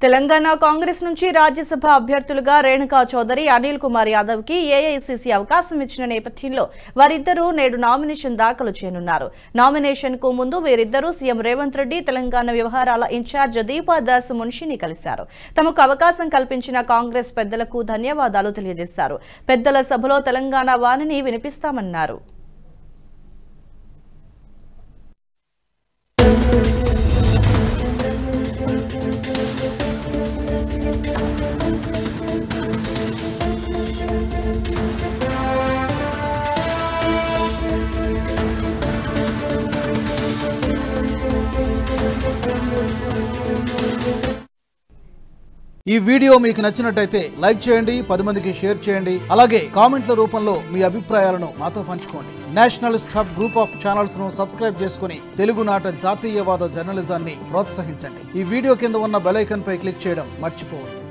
తెలంగాణ కాంగ్రెస్ నుంచి రాజ్యసభ అభ్యర్థులుగా రేణుకా చౌదరి, అనిల్ కుమార్ యాదవ్ కి ఏఐసీసీ అవకాశం ఇచ్చిన నేపథ్యంలో వారిద్దరూ నేడు నామినేషన్ దాఖలు చేయనున్నారు. నామినేషన్ కు ముందు వీరిద్దరూ సీఎం రేవంత్ రెడ్డి, తెలంగాణ వ్యవహారాల ఇన్ఛార్జ్ దీపాదాస్ మున్షిని కలిశారు. తమకు అవకాశం కల్పించిన కాంగ్రెస్ పెద్దలకు ధన్యవాదాలు తెలియజేశారు. పెద్దల సభలో తెలంగాణ వాణిని వినిపిస్తామన్నారు. ఈ వీడియో మీకు నచ్చినట్టయితే లైక్ చేయండి, 10 మందికి షేర్ చేయండి. అలాగే కామెంట్ల రూపంలో మీ అభిప్రాయాలను మాతో పంచుకోండి. Nationalist hub group of channels ను సబ్స్క్రైబ్ చేసుకుని తెలుగునాట జాతీయవాద జర్నలిజాన్ని ప్రోత్సహించండి. ఈ వీడియో కింద ఉన్న బెల్ ఐకాన్ పై క్లిక్ చేయడం మర్చిపోవద్దు.